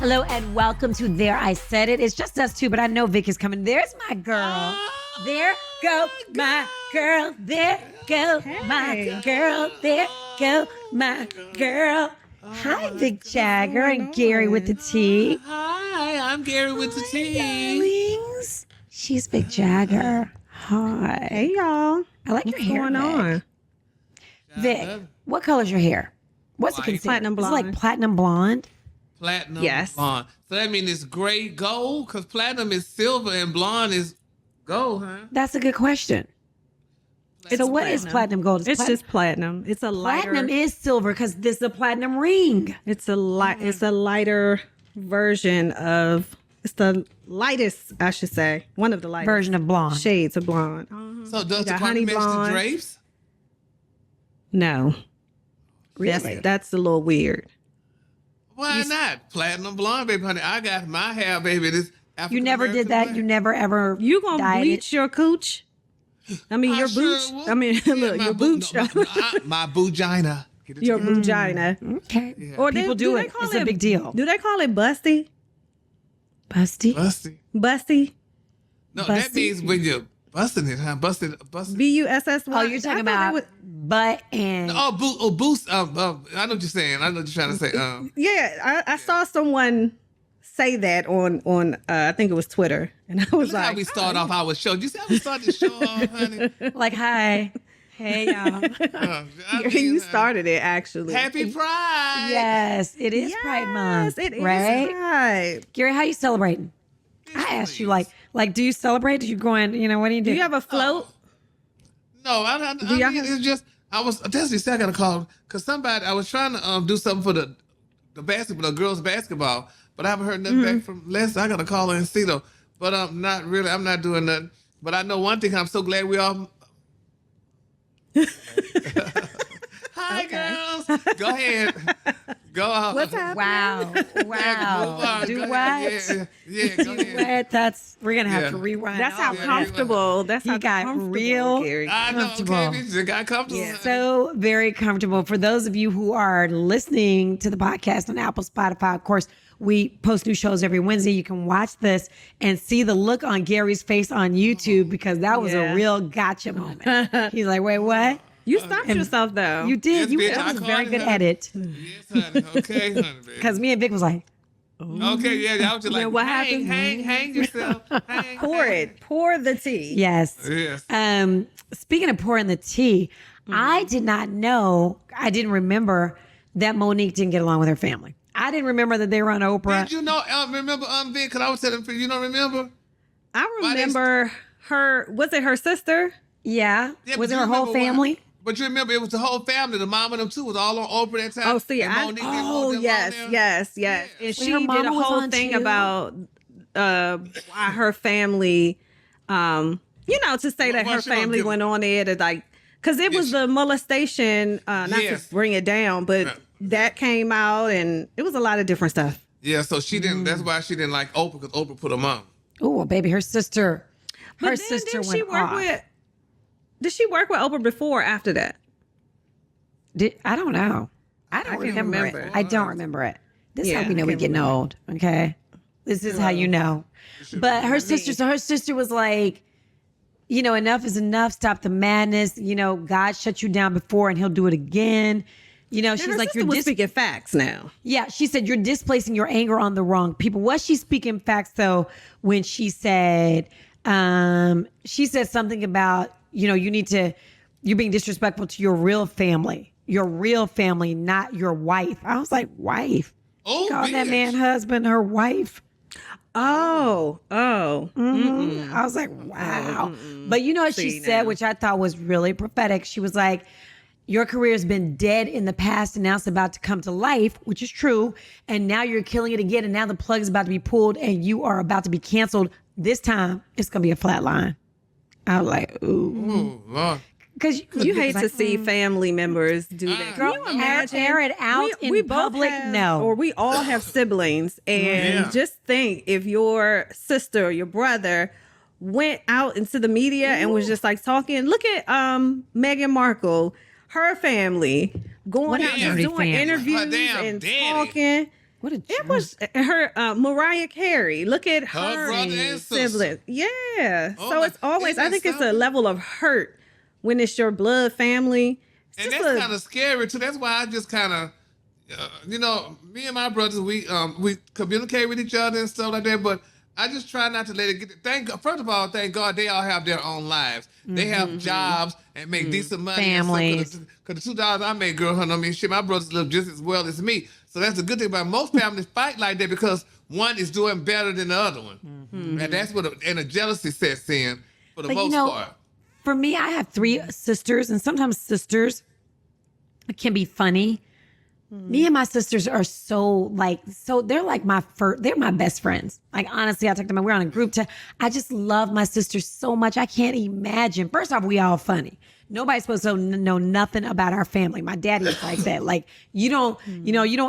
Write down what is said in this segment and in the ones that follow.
Hello and welcome to There I Said It. It's just us two, but I know Vic is coming. There's my girl. There go my girl. There go my girl. There go my girl. Hi, Vic Jagger and Gary with the T. Hi, I'm Gary with the T. Darlings. She's Vic Jagger. Hi. Hey, y'all. I like your hair. What's going on? Vic, what color's your hair? What's it White. considered? Platinum Is it blonde. like platinum blonde? Platinum Yes. blonde. So that means it's gray gold because platinum is silver and blonde is gold, huh? That's a good question. So what is platinum gold? It's just platinum. It's a lighter. platinum is silver because this is a platinum ring. It's a light. It's a lighter version of. It's the lightest, I should say. One of the lightest Version of blonde. shades of blonde. So does the got color honey match the blonde. drapes? No, Really? that's a little weird. Why not? Platinum blonde, baby, honey. I got my hair, baby. This You never did that? African-American You never ever You gonna dyed bleach your cooch? I mean, I your sure booch. would. I mean, Yeah, look, my your boo- booch. no, my boogina. Get it Your together. vagina. Okay. Or People do it. call It's a big deal. Do they call it busty? Busty? Busty. Busty? No, Busty? that means when you're busting it, huh? Busted. B-U-S-S-Y? Oh, you're talking about butt and... Boost. I know what you're saying. I know what you're trying to say. Yeah, I saw someone say that on I think it was Twitter, and I was Look how like, we start off our show. You see how we started the show off, honey? Like, hi. Hey, y'all. you started it actually. Happy Pride. Yes, it is Pride Month. It is right? right. Gary, how you celebrating? I asked you, like, do you celebrate? Do you go in, what do you do? Do you have a float? No, I mean, y'all have- it's just, that's just, I got to call, because I was trying to do something for the basketball, the girls basketball, but I haven't heard nothing back from Les. I got to call her and see though. But not really, I'm not doing nothing. But I know one thing, I'm so glad we all. Hi, girls. Go ahead. Go on. What's happening? Wow. Move Wow. on. Do Go what? ahead. Yeah, go ahead. What? We're going to have Yeah. to rewind. That's how all that. comfortable. That's He how got comfortable, real- Gary. I know, Comfortable. okay, bitch, got comfortable. Yeah. So very comfortable. For those of you who are listening to the podcast on Apple, Spotify, of course, we post new shows every Wednesday. You can watch this and see the look on Gary's face on YouTube because that was Yeah. a real gotcha moment. He's like, wait, what? You stopped yourself though. You did. Yes, bitch, That I was a called very it, good honey. edit. Yes, honey. Okay, honey, baby. Because me and Vic was like, Okay, yeah, I was just like, what hang, happened? hang yourself. Hang, Pour hang. it. Pour the tea. yes. Yes. Speaking of pouring the tea, I did not know, I didn't remember that Monique didn't get along with her family. I didn't remember that they were on Oprah. Did you know, remember, Vic, because I was telling you don't remember? I Why they- remember her. Was it her sister? Yeah. Yeah, Was but it you her whole remember why- family? But you remember, it was the whole family. The mom and them, too, was all on Oprah that time. Oh, see, And Monique, they wrote them on yes, there. yes, yes. Yeah. And Wait, she her did mama a was whole on thing too? about why her family, to say that Why her she don't family give- went on there to like, because it was the molestation, not Yes. to bring it down, but Yeah. that came out and it was a lot of different stuff. Yeah, so she didn't, that's why she didn't like Oprah, because Oprah put them on. Oh, baby, her sister. But Her then sister did she went work off. did she work with Oprah before or after that? I don't know. I don't can't remember, remember. it. I don't remember it. This is Yeah, how we know I we're can't getting old. Okay. This is how you know. But her sister, so her sister was like, enough is enough. Stop the madness. God shut you down before and he'll do it again. She's Her like, sister you're was speaking facts now. Yeah, she said you're displacing your anger on the wrong people. Was she speaking facts though when she said something about, you're being disrespectful to your real family, not your wife. I was like, wife? Oh, Call that bitch. man husband her wife. Oh. I was like, wow. But you know what she See said, now. which I thought was really prophetic. She was like, your career has been dead in the past and now it's about to come to life, which is true. And now you're killing it again. And now the plug is about to be pulled and you are about to be canceled. This time it's going to be a flat line. I was like, ooh. Oh, Lord. Because You hate to see family members do that. Girl, Can you imagine? air it out in both public? have- No. Or we all have siblings. And Yeah. just think if your sister or your brother went out into the media and was just like talking. Look at Meghan Markle, her family going What a out and dirty doing family. interviews Her damn and daddy. talking. What a It was her Mariah Carey. Look at her brother and sister. siblings. Yeah. Oh so my- it's always, isn't I that think it's a something? level of hurt when it's your blood family. It's And just that's kind of scary too. That's why I just kind of, me and my brothers, we communicate with each other and stuff like that. But I just try not to let it get. First of all, thank God they all have their own lives. They have jobs and make decent money. Families. Because the $2 I make, girl, honey, I mean, shit, my brothers live just as well as me. So that's a good thing. But most families fight like that because one is doing better than the other one, and that's what and a jealousy sets in for the But, most part. For me, I have 3 sisters, and sometimes sisters can be funny. Me and my sisters are they're like they're my best friends. Like, honestly, I talk to them, we're on a group chat. I just love my sisters so much. I can't imagine. First off, we all funny. Nobody's supposed to know nothing about our family. My daddy's like that. Like, you don't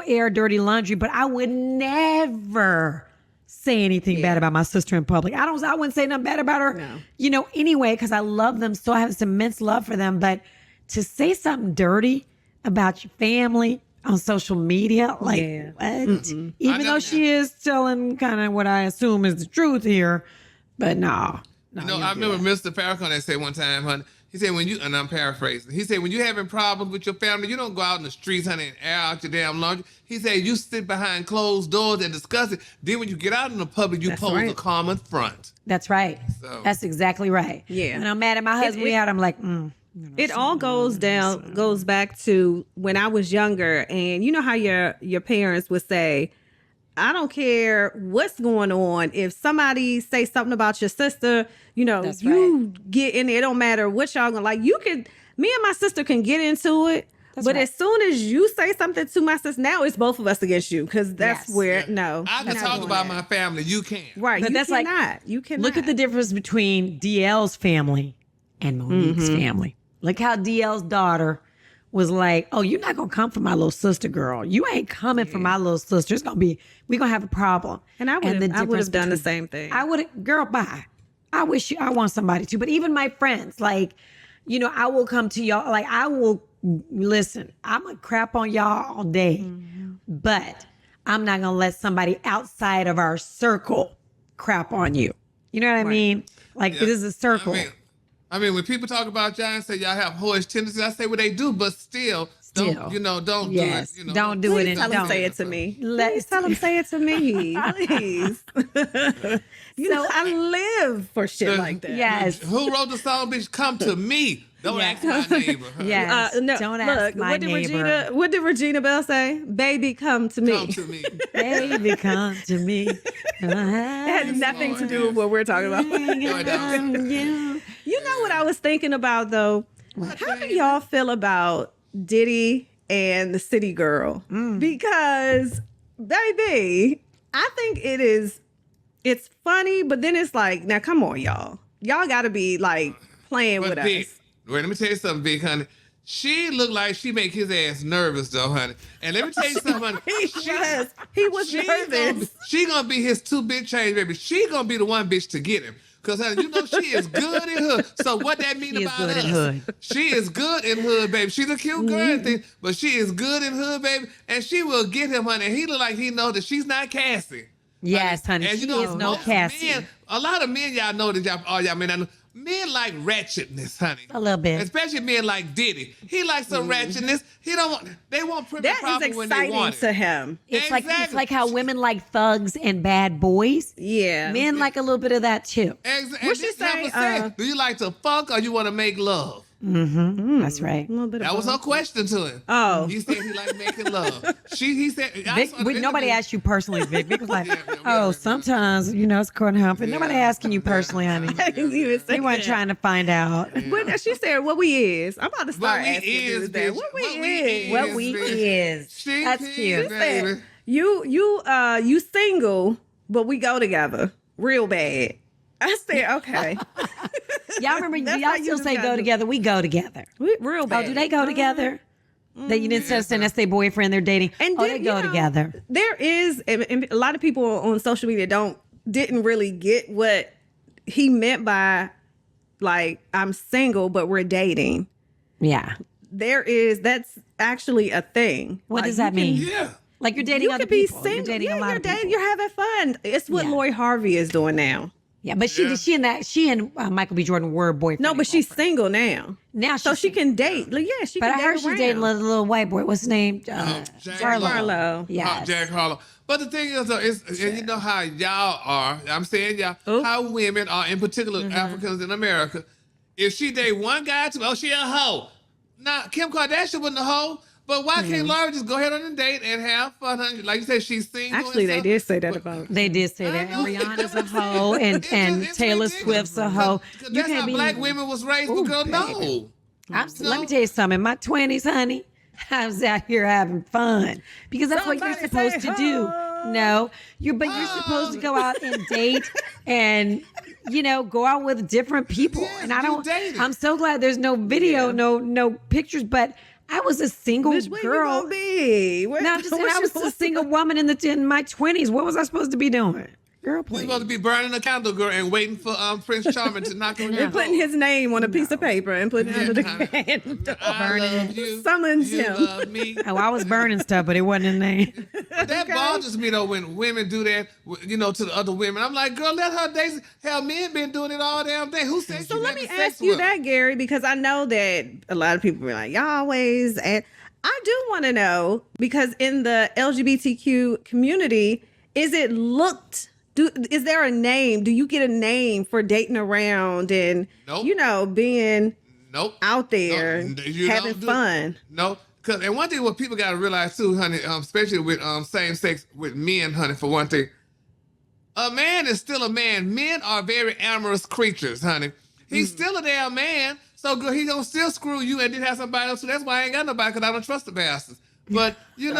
air dirty laundry, but I would never say anything bad about my sister in public. I wouldn't say nothing bad about her, anyway, because I love them so. I have this immense love for them. But to say something dirty about your family on social media, like, what? Even though she is telling kind of what I assume is the truth here, but no. I remember Mr. Farrakhan that said one time, honey, he said, and I'm paraphrasing, he said, when you're having problems with your family, you don't go out in the streets, honey, and air out your damn laundry. He said, you sit behind closed doors and discuss it. Then when you get out in the public, you pose a common front. That's right. So. That's exactly right. Yeah. When I'm mad at my husband, I'm like, it all goes back to when I was younger, and you know how your parents would say, I don't care what's going on. If somebody say something about your sister, That's you get in there. It don't matter what y'all gonna like. Me and my sister can get into it. But as soon as you say something to my sister, now it's both of us against you, because that's where I can talk about my family. You can't. Right. But that's cannot. You cannot. Look at the difference between DL's family and Monique's family. Look how DL's daughter was like, oh, you're not going to come for my little sister, girl. You ain't coming for my little sister. We're going to have a problem. And I would have done the same thing. Girl, bye. I want somebody to. But even my friends, like, I will come to y'all. Like, listen, I'm going to crap on y'all all day. But I'm not going to let somebody outside of our circle crap on you. You know what I mean? Like, this is a circle. I mean, when people talk about y'all and say y'all have whorish tendencies, I say what they do, but still. Don't do it. Don't do it. Please tell them say it to me. Please tell them say it to me. Please. I live for shit like that. Yes. Who wrote the song, bitch? Come to me. Don't ask my neighbor. Yes. Don't ask my neighbor. What did Regina Bell say? Baby, come to me. Come to me. Baby, come to me. It had nothing to do with what we're talking about. You know what I was thinking about, though? How do y'all feel about Diddy and the City Girl? Because, baby, I think it's funny, but then it's like, now come on, y'all. Y'all got to be like playing with us. Wait, let me tell you something, Big honey. She looked like she make his ass nervous, though, honey. And let me tell you something, honey. He was nervous. She gonna be his 2 big change, baby. She gonna be the one bitch to get him. Because, honey, she is good in hood. So what that mean about good us? in hood. She is good in hood, baby. She's a cute girl and thing, but she is good in hood, baby. And she will get him, honey. And he look like he know that she's not Cassie. Yes, honey. And She is no Cassie. A lot of men, y'all know that y'all men, I know. Men like ratchetness, honey. A little bit. Especially men like Diddy. He likes some ratchetness. They want prim and proper when they want it. That is exciting to him. It's like how women like thugs and bad boys. Yeah. Men like a little bit of that too. Exactly. What she say? Do you like to fuck or you want to make love? That's right. A little bit of That was her question to him. Oh. He said he liked making love. He said... Nobody asked you personally, Vic. Vic was like, Yeah. sometimes, it's going to happen. Nobody asking you personally, honey. I didn't even say We weren't that. trying to find out. But she said, what we is. I'm about to start What we asking is, dudes that. bitch. What we What we is. is. What we bitch. is. That's cute. Baby. You single, but we go together real bad. I said, okay. Y'all remember, That's y'all how you still just say gotta go do- together. We go together. Real bad. Oh, do they go together? That you didn't say that's their boyfriend, they're dating. And they go together. There is, and a lot of people on social media didn't really get what he meant by, like, I'm single, but we're dating. Yeah. That's actually a thing. What Like, does that mean? Yeah. Like you're dating you other could be people. single. You're dating a lot of people. You're having fun. It's what Yeah. Lori Harvey is doing now. Yeah, but she and Michael B. Jordan were boyfriend. No, but she's single now. Now So she's she can date. Like, yeah, she But can I heard date she's around. dating a little white boy. What's his name? Harlow. Yes. Jack Harlow. But the thing is, though, and you know how y'all are. I'm saying y'all, how women are, in particular Africans in America. If she date one guy, she a hoe. Now, Kim Kardashian wasn't a hoe. But why can't Laura just go ahead on a date and have fun? Like you said, she's single. Actually, they did say that about. They did say that. And Rihanna's a hoe, and Taylor Swift's a hoe. Because that's how black women was raised. But girl, no. Let me tell you something. In my 20s, honey, I was out here having fun because that's what you're supposed to do. No, you're supposed to go out and date and go out with different people. Yes, and I don't. dated. I'm so glad there's no video, no pictures, but. I was a single girl. Gonna be? No, I'm just saying I was a single woman in my 20s. What was I supposed to be doing? Girl, You're please. supposed to be burning a candle, girl, and waiting for Prince Charming to knock on your And putting his name on a piece of paper and putting it under the candle. I love you. Summons You him. love me. Oh, I was burning stuff, but it wasn't in there. That bothers me though when women do that, to the other women. I'm like, girl, let her date. Hell, men been doing it all damn day. Who said So you let having me sex ask you with her? that, Gary, because I know that a lot of people are like, y'all always. And I do want to know, because in the LGBTQ community, is it looked? Is there a name? Do you get a name for dating around and Nope. being Nope. out there You having don't do- fun? No, and one thing what people got to realize too, honey, especially with same sex with men, honey, for one thing, a man is still a man. Men are very amorous creatures, honey. He's still a damn man, so good. He gonna still screw you and then have somebody else. So that's why I ain't got nobody, because I don't trust the bastards. But you're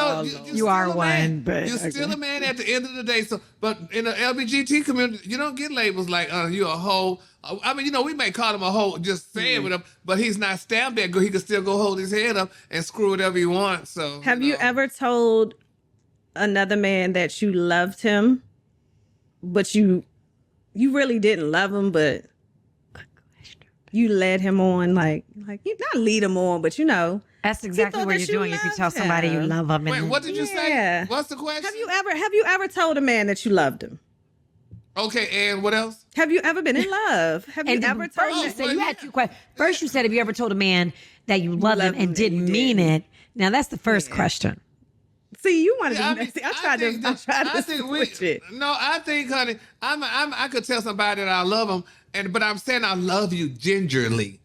You are still a one, man. but You're still a man at the end of the day. So, but in the LGBT community, you don't get labels like you're a hoe. I mean, we may call him a hoe just saying with him, but he's not stabbed that good. He can still go hold his head up and screw whatever he wants. So, Have you ever told another man that you loved him, but you really didn't love him, but you led him on, like you not lead him on, but That's exactly thought what that you're you doing if you loved tell somebody you him. love them. Wait, what did you Yeah. say? What's the question? Have you ever told a man that you loved him? Okay, and what else? Have you ever been in love? Have you ever told first you him? said you had two questions. First you said, have you ever told a man that you love him and didn't mean it? Now that's the first question. See, you wanted Yeah, to. I tried to switch it. No, I think, honey, I could tell somebody that I love them, but I'm saying I love you gingerly.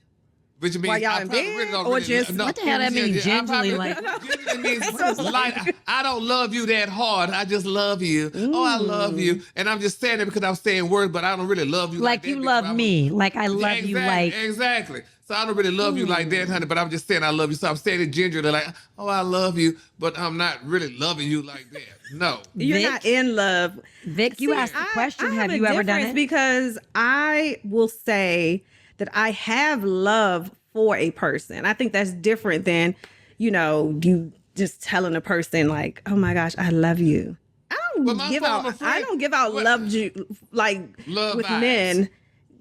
Which means While y'all I in probably bed, really don't or really just- What the hell that mean, gingerly, like- Gingerly means like I don't love you that hard. I just love you. Oh, I love you, and I'm just saying it because I'm saying words, but I don't really love you Like that you because love I'm- me. Like I love you like. Exactly. So I don't really love you like that, honey, but I'm just saying I love you. So I'm saying it gingerly, like, oh, I love you, but I'm not really loving you like that. No. You're Vic? not in love. Vic, you asked the question, I have a you ever done difference it? Because I will say that I have love for a person. I think that's different than, you just telling a person like, oh my gosh, I love you. I But my former friend- I don't give out loved you like Love with vibes. men.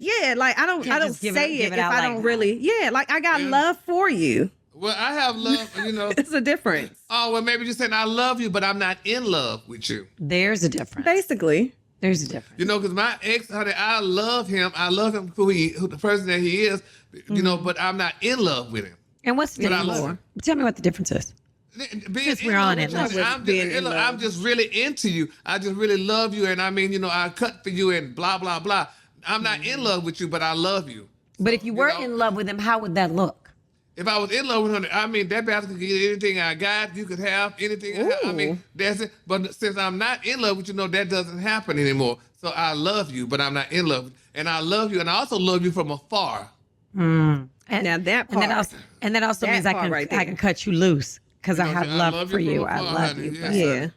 Yeah, like I don't just give say it it if out I like don't that. really. Yeah, like I got Yeah. love for you. Well, I have love, It's a difference. Oh, well, maybe just saying I love you, but I'm not in love with you. There's a difference. Basically. There's a difference. Because my ex, honey, I love him. I love him who the person that he is, but I'm not in love with him. And what's the But I difference? love him. Tell me what the difference is. Since we're on it, let's I'm just really into you. I just really love you, and I mean, I cut for you and blah blah blah. I'm not in love with you, but I love you. But if you were in love with him, how would that look? If I was in love with her, I mean, that bastard could get anything I got. You could have anything. I mean, that's it. But since I'm not in love with you, that doesn't happen anymore. So I love you, but I'm not in love. And I love you, and I also love you from afar. And, Now that part. and that also That means I part can right there. I can cut you loose because I have love for you. from I afar, love honey. you. Yes, But Yeah.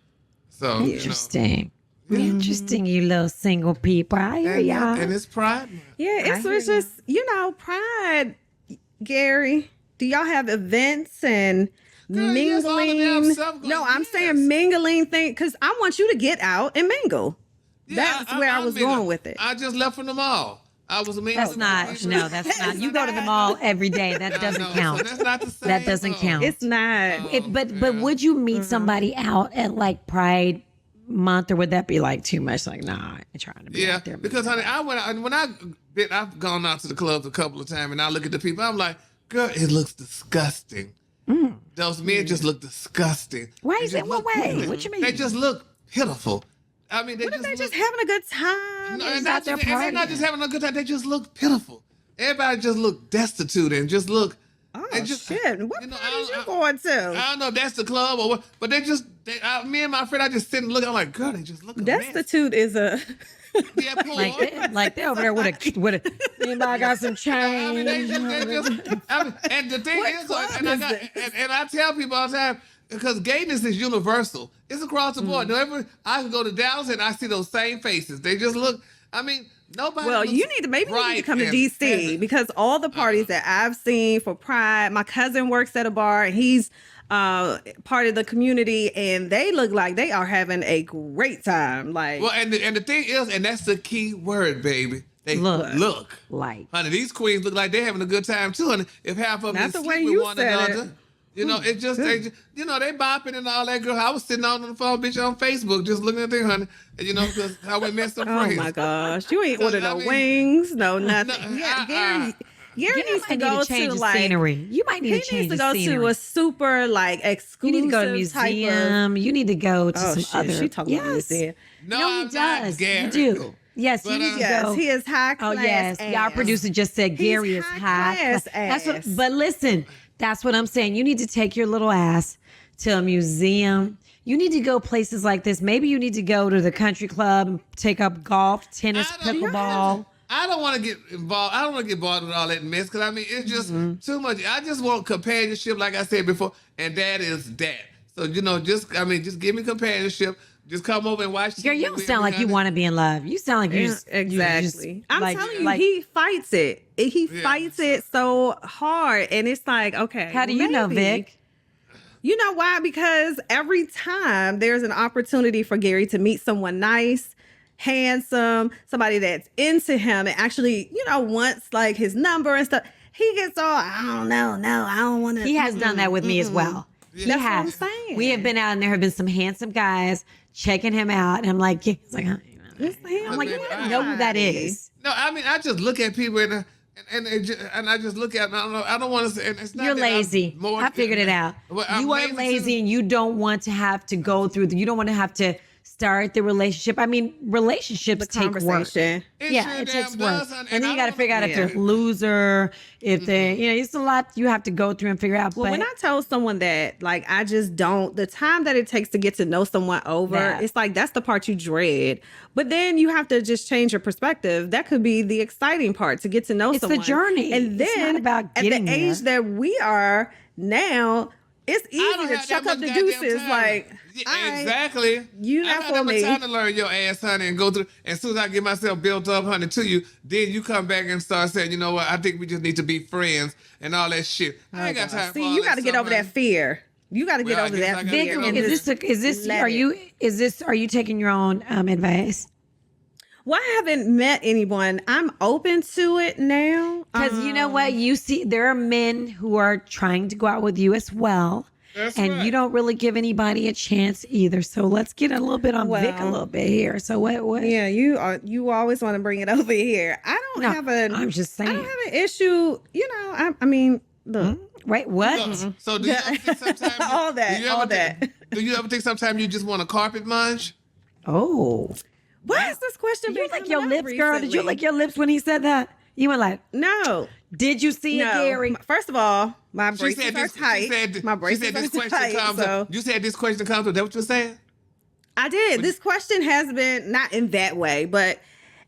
So interesting. Interesting, you little single people. I hear y'all. And it's pride. Month. Yeah, it's just, pride, Gary. Do y'all have events and Girl, yes, all the damn mingling? stuff going- No, I'm yes. saying mingling thing because I want you to get out and mingle. Yeah, That's where I was mean, going with it. I just left from the mall. I was a man. That's not. No, that's not. You go to the mall every day. That doesn't count. So that's not the same. That doesn't count. It's not. But would you meet somebody out at like Pride Month, or would that be like too much? Like, nah, I ain't trying to be out there. Because honey, I've gone out to the clubs a couple of times, and I look at the people. I'm like, girl, it looks disgusting. Those men just look disgusting. Why is it? What way? What you mean? They just look pitiful. I mean, What if they just having a good time? No, They're and out there they're not just having a good time. They just look pitiful. Everybody just look destitute and just look. Oh, just, shit. What you know, parties you going to? I don't know if that's the club or what, but me and my friend, I just sit and look. I'm like, girl, they just look a mess. Destitute is a... Yeah, poor. like they're over there with a anybody got some change? I mean, and the thing is, and I tell people all the time, because gayness is universal. It's across the board. I can go to Dallas and I see those same faces. They just look, I mean, nobody. Well, you need to come to DC because all the parties that I've seen for Pride, my cousin works at a bar and he's part of the community, and they look like they are having a great time. Like, well, and the thing is, and that's the key word, baby. They look like, honey, these queens look like they're having a good time too. And if half of them That's the way sleep with you one said another, it. you know, it just, they bopping and all that. Girl, I was sitting on the phone, bitch, on Facebook, just looking at them, honey. And you know, because how we met some friends. oh my gosh, you ain't ordered no wings, no nothing. Gary needs to go to like scenery. You might need to change the scenery. He needs to go to a super like exclusive. You need to go to a museum. You need to go to some other. She talking about museum. No, he does. You do. Yes, you need to go. He is high class. Oh yes, y'all producer just said Gary is high class. That's what. But listen, that's what I'm saying. You need to take your little ass to a museum. You need to go places like this. Maybe you need to go to the country club and take up golf, tennis, pickleball. I don't want to get involved. I don't want to get involved with all that mess because I mean it's just too much. I just want companionship, like I said before, and that is that. So you know, just give me companionship. Just come over and watch. Girl, you don't sound like you want to be in love. You sound like you just exactly. I'm like, telling you, he fights it. He fights it so hard, and it's like, okay. How do you know, Vic? You know why? Because every time there's an opportunity for Gary to meet someone nice, handsome, somebody that's into him and actually, you know, wants like his number and stuff, he gets all, I don't know, no, I don't want to. He has done that with me as well. Yeah. That's what I'm saying. We have been out and there have been some handsome guys checking him out. And I'm like, he's like, I'm like, you don't know who that is. No, I mean, I just look at people and I just look at them. I don't want to say, and it's not you're lazy. I figured it out. You are lazy and you don't want to have to go through, you don't want to have to start the relationship. I mean, relationships take work. It takes work. And then you got to figure out if they're a loser, if they, you know, it's a lot you have to go through and figure out. Well, when I tell someone that, like, I just don't, the time that it takes to get to know someone over, it's like, that's the part you dread. But then you have to just change your perspective. That could be the exciting part, to get to know someone. It's the journey. And then it's not about getting at the age that we are now, it's easy to chuck up the deuces. Like, exactly. You not for me. I don't have time to learn your ass, honey, and go through. As soon as I get myself built up, honey, to you, then you come back and start saying, you know what? I think we just need to be friends and all that shit. I ain't got time. See, you got to get over that fear. You got to get over that fear. Are you taking your own advice? Well, I haven't met anyone. I'm open to it now. Because you know what? You see, there are men who are trying to go out with you as well. That's and right. You don't really give anybody a chance either. So let's get a little bit on Vic a little bit here. So what? Yeah, you always want to bring it over here. I'm just saying. I don't have an issue. You know, I mean, look. Wait, what? So do you ever think sometimes all that. Do you ever think sometimes you just want a carpet munch? Oh. Why is this question? Did you lick your lips, girl? Did you lick your lips when he said that? You were like, no. Did you see it, Gary? First of all, my braces are tight. My braces are tight. You said this question comes. Is that what you're saying? I did. This question has been not in that way, but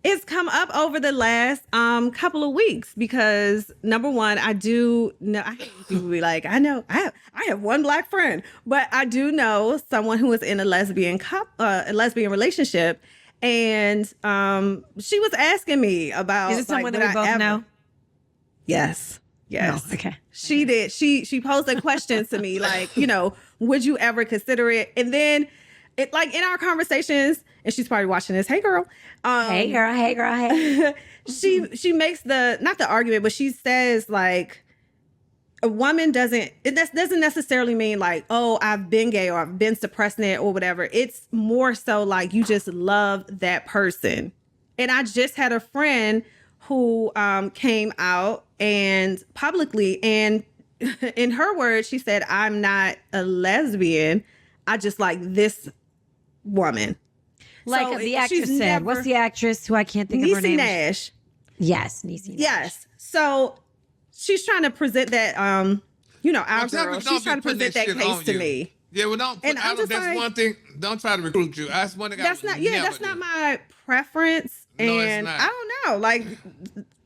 it's come up over the last couple of weeks because number one, I do know. I hate when people be like, I know I have one black friend, but I do know someone who is in a lesbian relationship. And she was asking me about. Is it someone that we both know? Yes. No, okay. She did. She posed a question to me like, you know, would you ever consider it? And then it like in our conversations, and she's probably watching this. Hey girl. Hey girl, hey girl, hey. She makes not the argument, but she says like a woman doesn't necessarily mean like, oh, I've been gay or I've been suppressing it or whatever. It's more so like you just love that person. And I just had a friend who came out and publicly, and in her words, she said, I'm not a lesbian. I just like this woman. Like So the actress she's said. What's the actress who I can't think of her Niecy name? Nash. Yes, Niecy Nash. Yes. So she's trying to present that, our Well, girl. don't She's be trying to putting present that that shit case on to you. me. Yeah, well, don't. And I'm just that's like- one thing. Don't try to recruit you. That's one thing. That's not. Yeah, that's not my preference. No, it's And not. I don't know. Like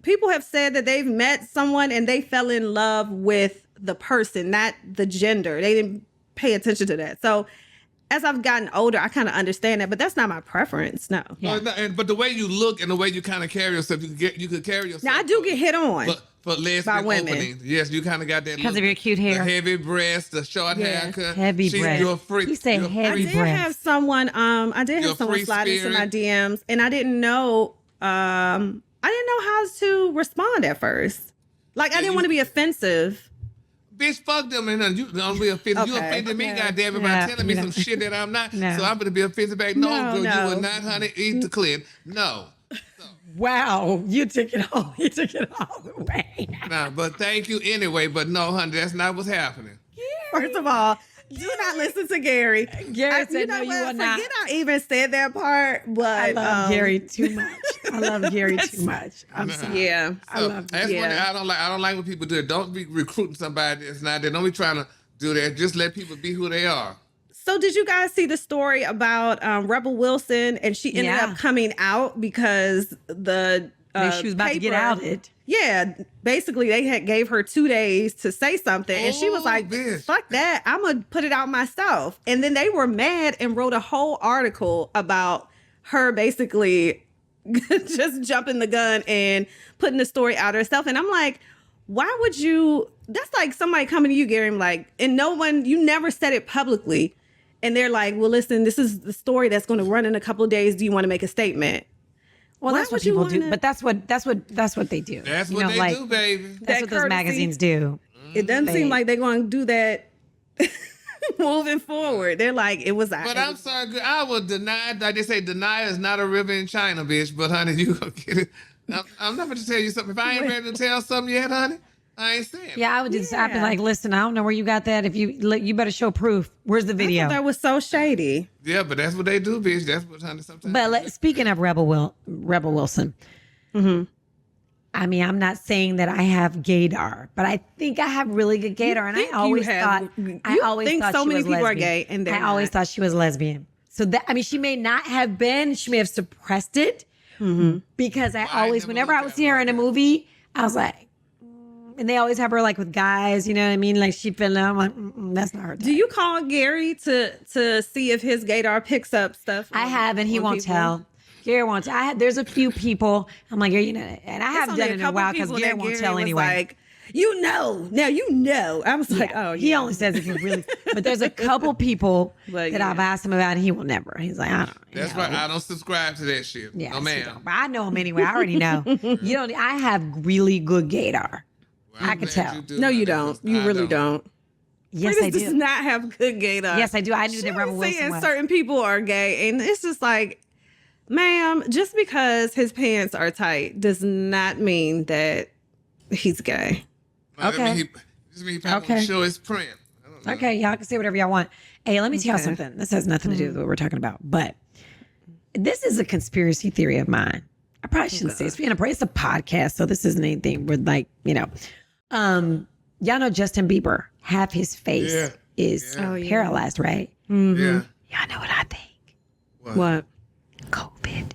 people have said that they've met someone and they fell in love with the person, not the gender. They didn't pay attention to that. So as I've gotten older, I kind of understand that, but that's not my preference. No. No, but the way you look and the way you kind of carry yourself, you could carry yourself. Now I do get hit on. For lesbian by women. openings. Yes, you kind of got that. Because of your cute hair. The heavy breast, the short haircut. Heavy breast. You're a freak. You say You're a heavy I freak. did breast. have someone. I did You're have someone free slide into my spirit. DMs, and I didn't know. I didn't know how to respond at first. Like I didn't want to be offensive. Bitch, fuck them, and you don't be offended. You Okay. offended me, goddamn it, by Yeah, telling me you some know. shit that I'm not. No. So I'm gonna be offended back. No, No, girl, no. you will not, honey, eat the clit. No. Wow, you took it all. You took it all the way. Nah, but thank you anyway. But no, honey, that's not what's happening. First of all, do not listen to Gary. Gary said, you "No, know you what? will not." Forget I even said that part. But I love Gary too much. I love Gary too much. I'm sorry. Yeah. I love That's yeah. one thing I don't like when people do it. Don't be recruiting somebody that's not there. Don't be trying to do that. Just let people be who they are. So did you guys see the story about Rebel Wilson, and she ended Yeah. up coming out because the She was about to get paper- outed. Yeah, basically they had gave her 2 days to say something, and she was Oh, like, bitch. "Fuck that, I'm gonna put it out myself." And then they were mad and wrote a whole article about her basically just jumping the gun and putting the story out herself. And I'm like, why would you? That's like somebody coming to you, Gary, and like, and no one, you never said it publicly, and they're like, "Well, listen, this is the story that's going to run in a couple of days. Do you want to make a statement?" Well, Why that's what would you people do. wanna- But that's what they do. That's You what know, they like, do, baby. That's That what those courtesy. magazines do. It doesn't They- seem like they're going to do that moving forward. They're like, it was. But I'm sorry, girl, I will deny. Like they say, deny is not a river in China, bitch. But honey, you gonna get it. I'm not going to tell you something. If I ain't ready to tell something yet, honey, I ain't saying. Yeah, I would just. I'd be Yeah. like, listen, I don't know where you got that. If you better show proof. Where's the I video? thought that was so shady. Yeah, but that's what they do, bitch. That's what honey sometimes. But speaking of Rebel Wilson, I mean, I'm not saying that I have Gaydar, but I think I have really good Gaydar, and I think you always have- thought you I always think thought so she many was people are lesbian. gay, and they're I always not. thought she was lesbian. So that, I mean, she may not have been. She may have suppressed it because I I always, never whenever I looked would at see her her like in a that. movie, I was like. And they always have her like with guys, you know what I mean? Like she feeling, I'm like, that's not her. Do you call Gary to see if his Gaydar picks up stuff? I have, and he on won't people? tell. Gary won't tell. There's a few people. I'm like, you know, and I It's haven't only done it in a couple while because people Gary that won't Gary tell was anyway. Like, you know, now you know. I was like, oh, he yeah. only says if he really. But there's a couple people But, that yeah. I've asked him about, and he will never. He's like, I don't. That's know. right. I don't subscribe to that shit. Yeah, No, so ma'am. don't. But I know him anyway. I already know. You don't. I have really good Gaydar. Well, I'm I could glad tell. you do, No, you honey, don't. 'cause You I really don't. Yes, Fredas I does do. not have good Gaydar. Yes, I do. I knew She that Rebel was Wilson saying was. certain people are gay, and it's just like, ma'am, just because his pants are tight does not mean that he's gay. Well, Okay. I mean, he probably Okay. won't show his print. I don't know. Okay, y'all can say whatever y'all want. Hey, let me tell you Okay. something. This has nothing to do with what we're talking about, but this is a conspiracy theory of mine. I probably shouldn't say it's a podcast, so this isn't anything with like, y'all know Justin Bieber, half his face Yeah. is Yeah. Oh, yeah. paralyzed, right? Yeah. Y'all know what I think? What? COVID.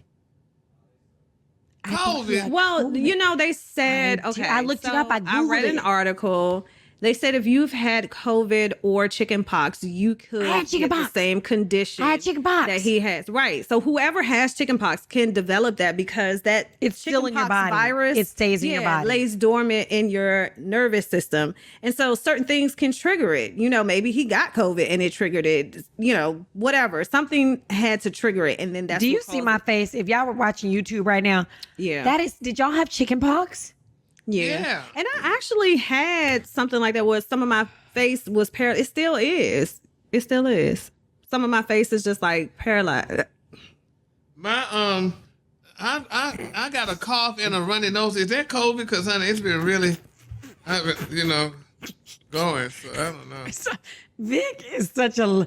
COVID? Well, you know, they said, I okay. looked it up. I read Googled an it. article They said if you've had COVID or chickenpox, you could I had get the same condition I had chickenpox. that he has. Right. So whoever has chickenpox can develop that because that It's still in your chickenpox body. virus, It stays in your body. lays dormant in your nervous system. And so certain things can trigger it. You know, maybe he got COVID and it triggered it, you know, whatever. Something had to trigger it. And then that's Do you what see caused my it. face? If y'all were watching YouTube right now, did y'all have chickenpox? Yeah. And I actually had something like that where some of my face was paralyzed. It still is. It still is. Some of my face is just like paralyzed. My I got a cough and a runny nose. Is that COVID? Because honey, it's been really, going. So I don't know. Vic is such a.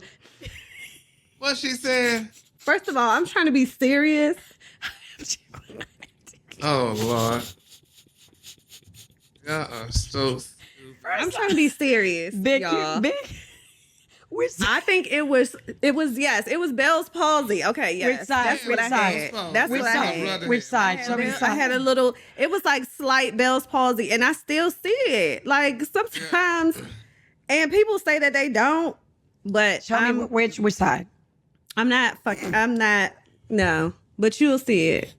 What she said? First of all, I'm trying to be serious. Oh Lord. So stupid. I'm trying to be serious, Vic, y'all. I think it was Bell's palsy. Okay, yes. Which side? That's what I had. That's Which what I side? had. Which side? Show me the I side. had a little, it was like slight Bell's palsy, and I still see it. Like sometimes, and people say that they don't, but Show me which side. No, but you'll see it.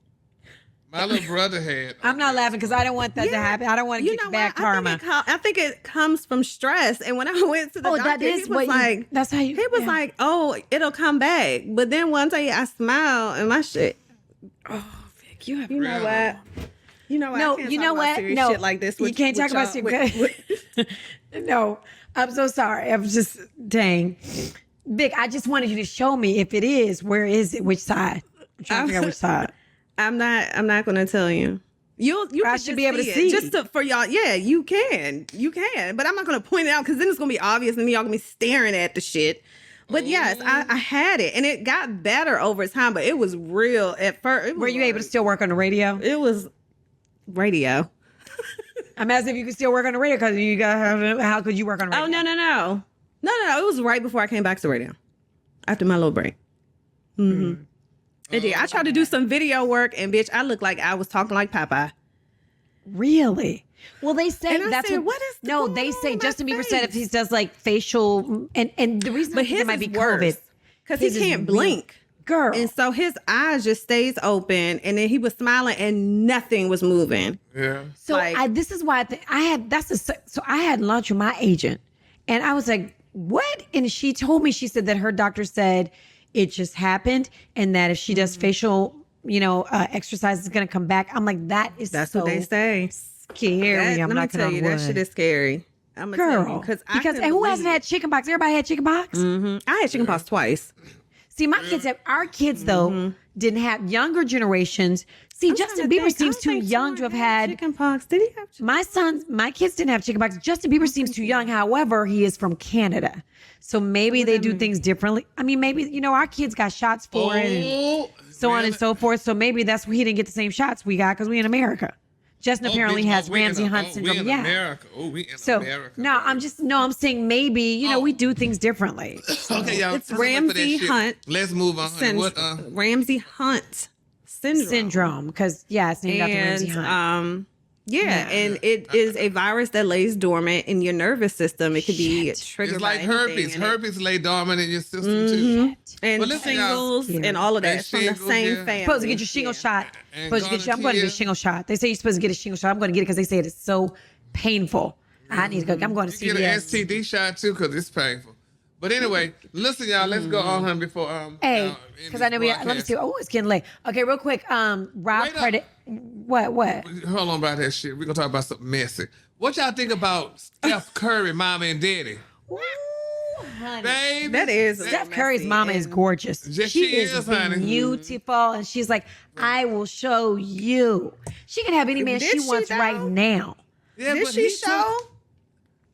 My little brother had. I'm not laughing because I don't want that to happen. I don't want to get bad karma. I think it comes from stress. And when I went to the doctor, he was like, that's how you. He was like, oh, it'll come back. But then one day I smiled and my shit. Oh, Vic, you have. You know what? You know what? No, I can't you talk know about what? serious No, shit like this. you can't talk about serious. No, I'm so sorry. I'm just dang, Vic. I just wanted you to show me if it is. Where is it? Which side? I'm trying to figure out which side. I'm not going to tell you. You I should be able to see. Just for y'all. Yeah, you can. But I'm not going to point it out because then it's going to be obvious and then y'all going to be staring at the shit. But yes, I had it and it got better over time, but it was real at first. Were you able to still work on the radio? It was radio. I'm asking if you could still work on the radio because you got. How could you work on the radio? Oh, no. It was right before I came back to radio after my little break. Mm-hmm. It did. I tried to do some video work, and bitch, I looked like I was talking like Popeye. Really? Well, they say And I that's said, what is no. going They on say with Justin my Bieber said if he face? does like facial and the reason But I think his it might be is worse, COVID because his he is can't real. blink. Girl. And so his eyes just stays open, and then he was smiling, and nothing was moving. Yeah. So like- this is why I had so I had lunch with my agent, and I was like, "What?" And she told me, she said that her doctor said it just happened, and that if she does facial, exercise, is going to come back. I'm like, that's what they say. Scary. I'm let me not tell going you, to that shit is scary. I'm gonna tell you girl because who hasn't had chickenpox? Everybody had chickenpox. I had chickenpox twice. See, my kids have. Our kids though didn't have. Younger generations. See, Justin Bieber seems too young to have had chickenpox. Did he have? My kids didn't have chickenpox. Justin Bieber seems too young. However, he is from Canada, so maybe they do things differently. I mean, maybe our kids got shots for it, and so on and so forth. So maybe that's why he didn't get the same shots we got because we in America. Justin apparently has Ramsey Hunt syndrome. We in America. We in America. No, I'm saying maybe we do things differently. Okay, y'all. It's Ramsey Hunt. Let's move on. Honey. What? Ramsey Hunt syndrome. Because it's named after Ramsey Hunt. And it is a virus that lays dormant in your nervous system. It could be triggered It's like by herpes. anything, Herpes lay dormant in your system too. and Well, listen, y'all. shingles and all of that. And It's from the shingles, same yeah. family. Supposed to get your shingle shot. And I'm going to get a shingle shot. They say you're supposed to get a shingle shot. I'm going to get it because they say it is so painful. I need to go. I'm going to You get an CVS. STD shot too because it's painful. But anyway, listen, y'all. Let's go on honey, before Hey, because I know let me see. Oh, it's getting late. Okay, real quick. Rob Wait up. Credit. What? Hold on about that shit. We're gonna talk about something messy. What y'all think about Steph Curry, mama and daddy? Ooh, honey. Baby, That is Steph Curry's mama is gorgeous. Yes, she she is, honey. beautiful, and she's like, I will show you. She can have any man Did she she, wants though? right now. Yeah, Did but she he show?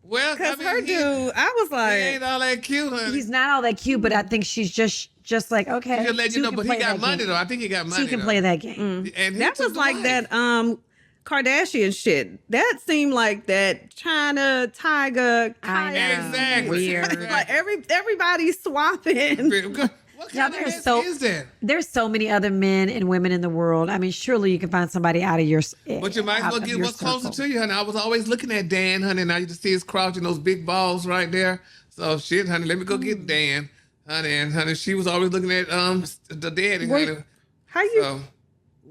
Well, Because I her mean, dude, I was he like, ain't all that cute, honey. He's not all that cute, but I think she's just like, okay. He'll let you Sue know, can but play he got that money game. though. I think he got money. Sue can though. play that game. And he that took was the like wife. that Kardashian shit. That seemed like that China tiger. I know. Exactly. Weird. Like everybody's swapping. What What Yeah, kind of mess is that? there's so many other men and women in the world. I mean, surely you can find somebody out of your. But you might as well get what's closer to you, honey. I was always looking at Dan, honey, and I used to see his crouching those big balls right there. So shit, honey, let me go get Dan, honey, and honey, she was always looking at the daddy, honey. How you So,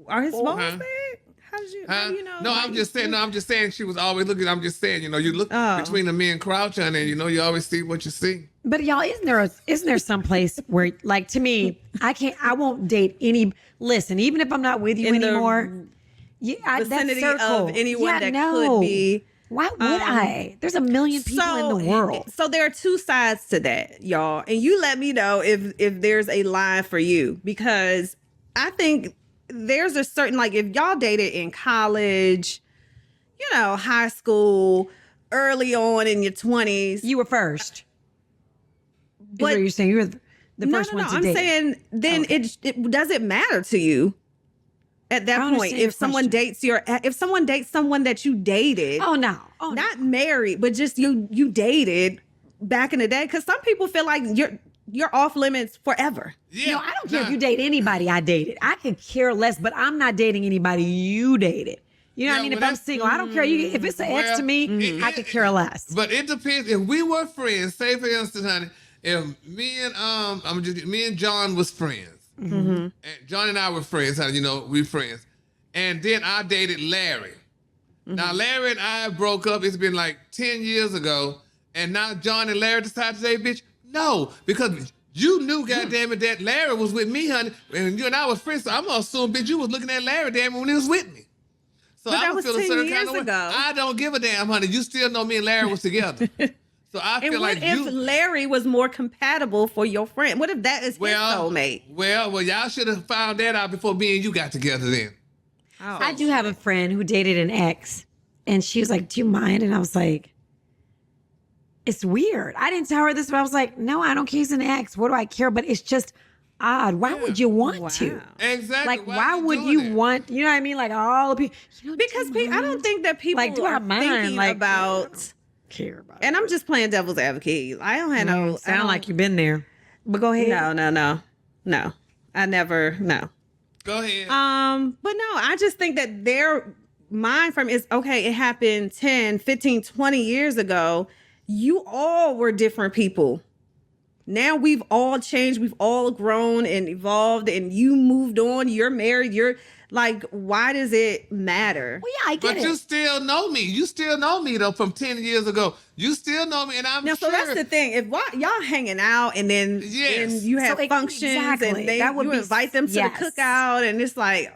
are his balls huh? big? How huh? do you know? No, I'm just saying. No, I'm just saying. She was always looking. I'm just saying. You know, you look between the men crouching, and you know, you always see what you see. But y'all, isn't there some place where, like, to me, I won't date any. Listen, even if I'm not with you In the anymore, that vicinity circle, of anyone that no. could be. Why would I? There's a million people in the world. So there are two sides to that, y'all, and you let me know if there's a line for you, because I think there's a certain, like, if y'all dated in college, you know, high school, early on in your 20s. You were first. But Is what you're saying? You were the first one to I'm date. saying then it doesn't matter to you at that point. understand your If someone dates someone that you dated, Oh no. not married, but just you dated back in the day, because some people feel like you're off limits forever. Yeah, No, I don't care if you date anybody I dated. I could care less, but I'm not dating anybody you dated. You know what I Yeah, mean? well, If I'm that's- single, I don't care. If it's an ex to me, I could care less. But it depends. If we were friends, say for instance, honey, if me and John was friends, and John and I were friends, honey, you know, we friends, and then I dated Larry. Now Larry and I broke up. It's been like 10 years ago, and now John and Larry decided to say, "Bitch, no," because you knew, goddamn it, that Larry was with me, honey, and you and I was friends. So I'm gonna assume, bitch, you was looking at Larry, damn it, when he was with me. So But I that would was feel a 10 certain years kind of way. ago. I don't give a damn, honey. You still know me and Larry was together. So I And feel what like if Larry was more compatible for your friend? What if that is his soulmate? Well, y'all should have found that out before me and you got together then. Oh. I do have a friend who dated an ex, and she was like, "Do you mind?" And I was like, "It's weird." I didn't tell her this, but I was like, "No, I don't care. He's an ex. What do I care?" But it's just odd. Why would you want to? Exactly. Like, why would you want? You know what I mean? Like all the people. Because I don't think that people Like, do I are mind? thinking Like, about. care about it. And I'm just playing devil's advocate. I don't have no. Sound like you've been there. But go ahead. No. I never. No. Go ahead. But no, I just think that their mind frame is okay. It happened 10, 15, 20 years ago. You all were different people. Now we've all changed. We've all grown and evolved, and you moved on. You're married. You're like, why does it matter? Well, yeah, I get But it. you still know me. You still know me though from 10 years ago. You still know me, and I'm Now, sure. so that's the thing. If y'all hanging out and then Yes. and you have So functions exactly. and That would you be- invite them to yes. the cookout, and it's like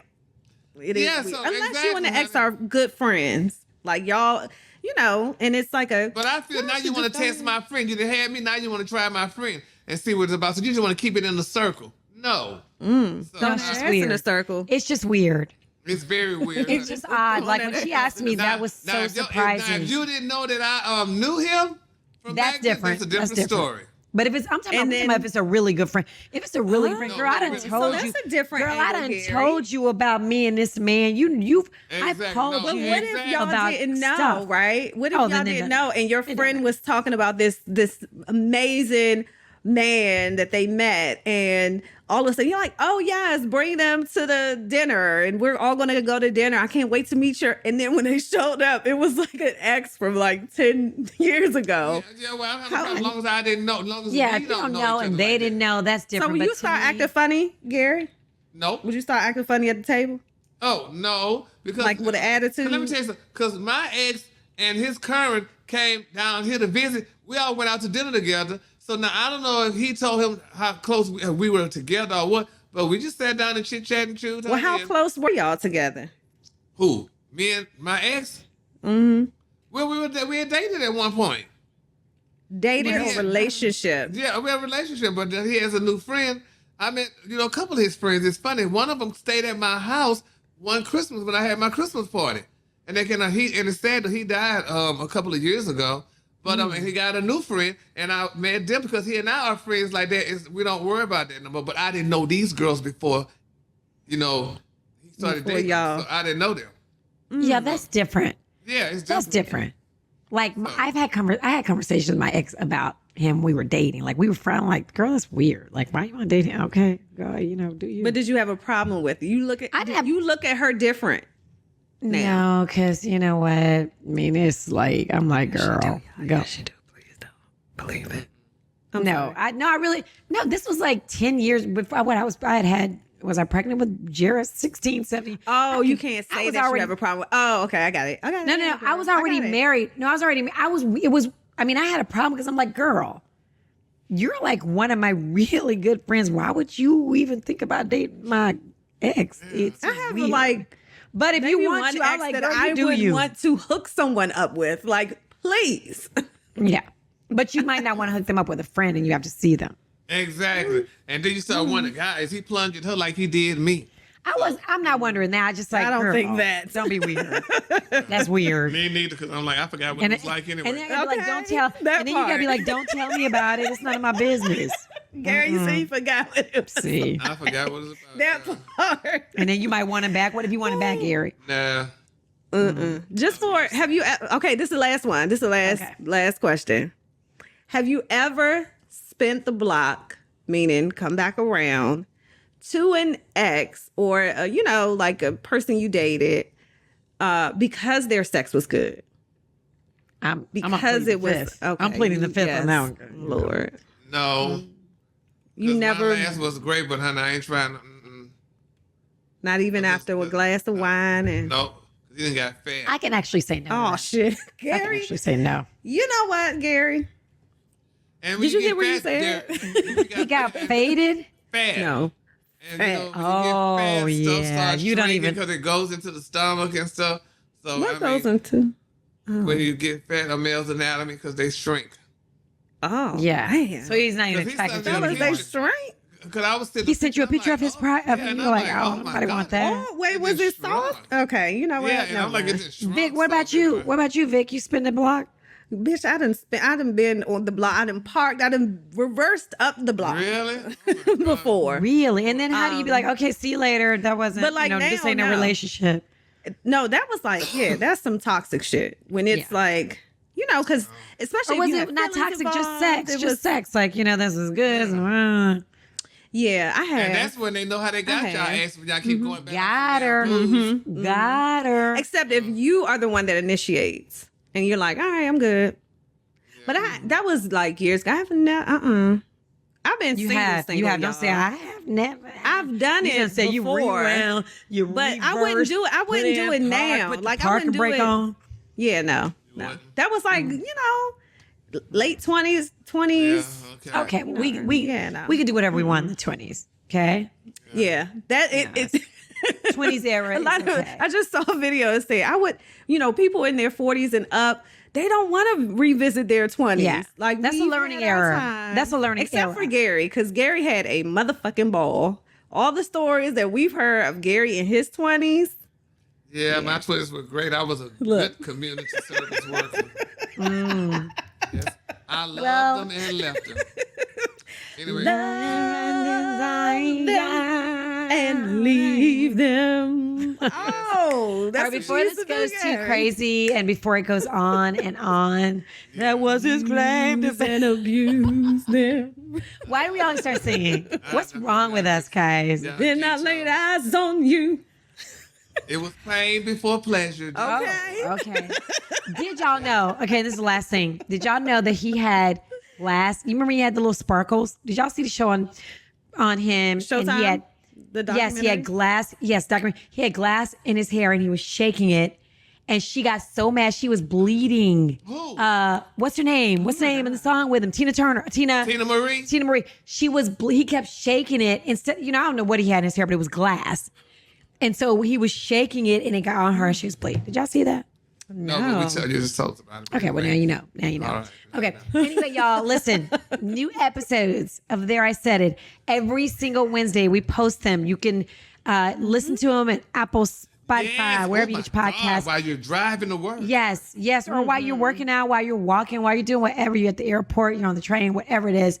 it is Yeah, weird. so Unless you and the exactly, ex are good friends, like y'all, you know, and it's like a. But I feel now you want to test my friend. You done had me. Now you want to try my friend and see what it's about. So you just want to keep it in the circle. No. So, No, it's just That's in weird. a circle. It's just weird. it's very weird. It's just odd. Like when she asked me, that was so if surprising. you didn't know that I knew him from That's back then, different. that's a different story. But if it's, I'm talking And about then- if it's a really good friend. If it's a really good friend, No, girl, I no, done so told that's you. a different Girl, I angle, done Gary. told you about me and this man. I've Exactly. told No, you What if Exactly. y'all about didn't know, stuff. right? What if Oh, y'all then it didn't doesn't- know, and your it friend doesn't. was talking about this amazing man that they met, and all of a sudden you're like, "Oh yes, bring them to the dinner, and we're all going to go to dinner. I can't wait to meet you." And then when they showed up, it was like an ex from like 10 years ago. Yeah, well, I have as long as I didn't know, as long as Yeah, we if you don't know know each and other they like didn't that. know, that's So different. when But you to start me- acting funny, Gary, Nope. would you start acting funny at the table? Oh no, because Like with an attitude? Let me tell you something. Because my ex and his current came down here to visit. We all went out to dinner together. So now I don't know if he told him how close we were together or what, but we just sat down and chit chat and chewed. Well, how close were y'all together? Who? Me and my ex? Mm-hmm. Well, we had dated at one point. Dating Yeah. or relationship? Yeah, we have a relationship, but then he has a new friend. I met, a couple of his friends. It's funny. One of them stayed at my house one Christmas when I had my Christmas party, and it's sad that he died a couple of years ago. But and he got a new friend, and I met them because he and I are friends like that. We don't worry about that no more. But I didn't know these girls before, he started Before dating, y'all. so I didn't know them. Yeah, that's different. Yeah, it's That's different. Like I had conversations with my ex about him. We were dating. Like, we were friends. Like, girl, that's weird. Like, why you want to date him? Okay, go, do you? But did you have a problem with it? You look at her different now. No, because you know what? I mean, it's like, I'm like, girl, go. Please don't believe it. No, this was like 10 years before was I pregnant with Jara 16, 17? Oh, you can't say that you have a problem with. Oh, okay, I got it. No, I was already married. No, I was already, I had a problem because I'm like, girl, you're like one of my really good friends. Why would you even think about dating my ex? It's I have weird. but if you want to, I'm like, that girl, I would you. want to hook someone up with, like, please. Yeah. But you might not want to hook them up with a friend and you have to see them. Exactly. And then you start wondering, God, is he plunging her like he did me? I'm not wondering that. I just like, I don't girl, think that. Don't be weird. That's weird. Me neither, because I'm like, I forgot what it was like anyway. And then you're like, don't tell. that And then you gotta be part. like, don't tell me about it. It's none of my business. Gary, you say you forgot what it was. See. I forgot what it was about. That part. And then you might want him back. What if you want him back, Gary? Nah. Just for, have you, okay, this is the last one. This is the last question. Have you ever spent the block, meaning come back around, to an ex or, like a person you dated because their sex was good? Because it was, okay. I'm pleading the fifth on that one. Lord. No. You 'Cause never, my last was great, but honey, I ain't trying to. not even after a glass of wine and. No. He didn't got fat. I can actually say no. Oh, shit. I can Gary, actually say no. you know what, Gary? And Did you get hear what you fat, said? He got faded? fat. No. And, Fat. when you get fat, stuff yeah. starts You don't shrinking even- because it goes into the stomach and stuff. So What goes into? when you get fat, a male's anatomy because they shrink. Oh, Yeah. man. So he's not even 'Cause he's attracted to not Fellas, you they anymore. shrink. Because I was He sent you a picture of his pride. yeah, And and you're I'm like, like, oh, oh my nobody God. want that. Oh, wait, It was just it soft? shrunk. Okay, you know what? Yeah, and Never I'm like, mind. it just shrunk. Vic, what about you? What about you, Vic? You spin the block? Bitch, I done been on the block. I done parked. I done reversed up the block. Really? Oh my God. Before. Really? And then how do you be like, okay, see you later? That wasn't, But like this now, ain't a no. relationship. No, that was like, yeah, that's some toxic shit. When it's like, because especially Or was if you it have not feelings toxic, just involved, sex? it Just was- sex. Like, this is good. Yeah, I have. And that's when they know how they got y'all Okay. ass when y'all keep going back. Got her. Got her. Except if you are the one that initiates and you're like, all right, I'm good. But that was like years ago. I haven't, I've been You single, have. single, You have. Don't y'all. say, I have never. I've done You it just say you before. rewound, you But I wouldn't reversed, do it. I put wouldn't do in it park, now. put the Like, I parking wouldn't do brake it. on. Yeah, no. wouldn't? That was like, late 20s. Yeah, Okay, we Yeah, no. we could do whatever we want in the 20s. Okay, Yeah. That it's 20s era. a lot is of okay. I just saw a video that said I would, people in their 40s and up, they don't want to revisit their 20s. Yeah. Like That's a we've learning had our era. time. That's a learning Except era. for Gary, because Gary had a motherfucking ball. All the stories that we've heard of Gary in his 20s. Yeah, my twins were great. I was a Look. good community service worker. Yes. I loved Well- them and left them. Anyway, And leave them. Oh, that's Or before this goes too crazy and before it goes on and on, that was his claim to and abuse them. Why do we always start singing? What's wrong with us, guys? Yeah. Then I laid eyes on you. it was pain before pleasure. Okay. Okay. Did y'all know? Okay, this is the last thing. Did y'all know that he had glass? You remember he had the little sparkles? Did y'all see the show on him? Showtime? And he had, The yes, he had documentary? glass. Yes, documentary. He had glass in his hair and he was shaking it. And she got so mad she was bleeding. Who? What's her name? What's the name in the song with him? Tina Turner. Tina Marie? Tina Marie. She was. He kept shaking it instead. I don't know what he had in his hair, but it was glass. And so he was shaking it, and it got on her, and she was bleeding. Did y'all see that? No, but we tell you just talked about it. Okay, well now you know. Now you know. All right. Okay. Anyway, y'all, listen. New episodes of There I Said It every single Wednesday. We post them. You can listen to them at Apple, Spotify, Yes, wherever oh you get my your God, podcast. while you're driving to work. Yes, or while you're working out, while you're walking, while you're doing whatever, you're at the airport, you're on the train, whatever it is,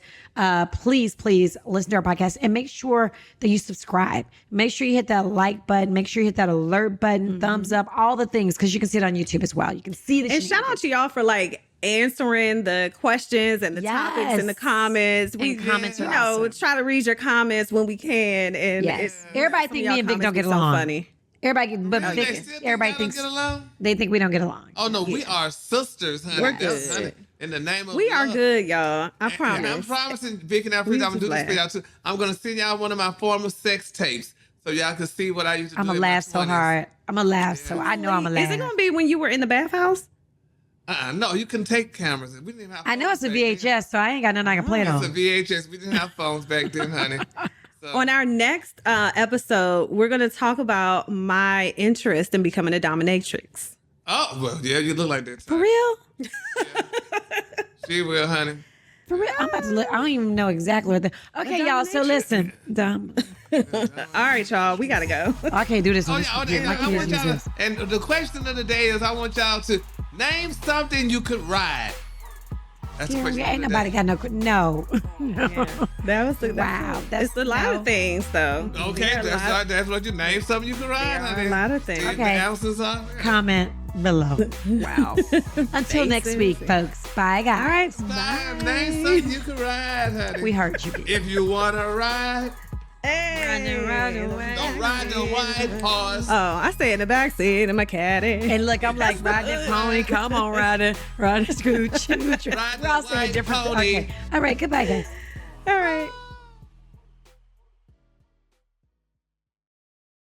please listen to our podcast and make sure that you subscribe. Make sure you hit that like button. Make sure you hit that alert button, thumbs up, all the things, because you can see it on YouTube as well. You can see the And shout out to y'all for like answering the questions and the topics in the comments. We comments are you know, awesome. try to read your comments when we can. And Everybody some think of me and y'all Vic don't get comments be so along. funny. Everybody, but They Vic, still think everybody y'all don't thinks get along? they think we don't get along. Oh no, we are sisters, honey. We're That's, good. honey, in the name of We are love. good, y'all. I And promise. I'm promising Vic and Alfredas, We I'm gonna just do this for laugh. y'all too. I'm gonna send y'all one of my former sex tapes so y'all can see what I used to I'm do. gonna in my laugh so 20s. hard. I'm gonna laugh so I know I'm gonna Is laugh. it going to be when you were in the bathhouse? No, you can take cameras. We didn't have I know it's a phones back then. VHS, so I ain't got nothing I can play it It's a on. VHS. We didn't have phones back then, honey. So, On our next episode, we're going to talk about my interest in becoming a dominatrix. oh, well, yeah, you look like that. For real? She will, honey. For real? I'm about to look. I don't even know exactly what the. Okay, y'all. So listen. All right, y'all. We got to go. I can't do this Oh, on yeah, this. I My want kids use y'all this. to, and the question of the day is I want y'all to name something you could ride. That's the Yeah, question. ain't of the nobody day. got no. No. That was the Wow, It's a lot of things, though. Okay, There are a lot- that's what you name something you can ride, there are honey. a lot of things. See, Okay. The answers are there. Comment below. Wow. Until next Thanks, week, Susie. folks. Bye, guys. Name something you can ride, honey. We heard you. If you wanna ride, Hey. don't ride the white horse. Oh, I stay in the backseat in my caddy. And look, I'm like, ride that pony. Come on, ride it. Ride a scooch. Ride We're all the saying white different. pony. Okay. All right. Goodbye, guys. All right.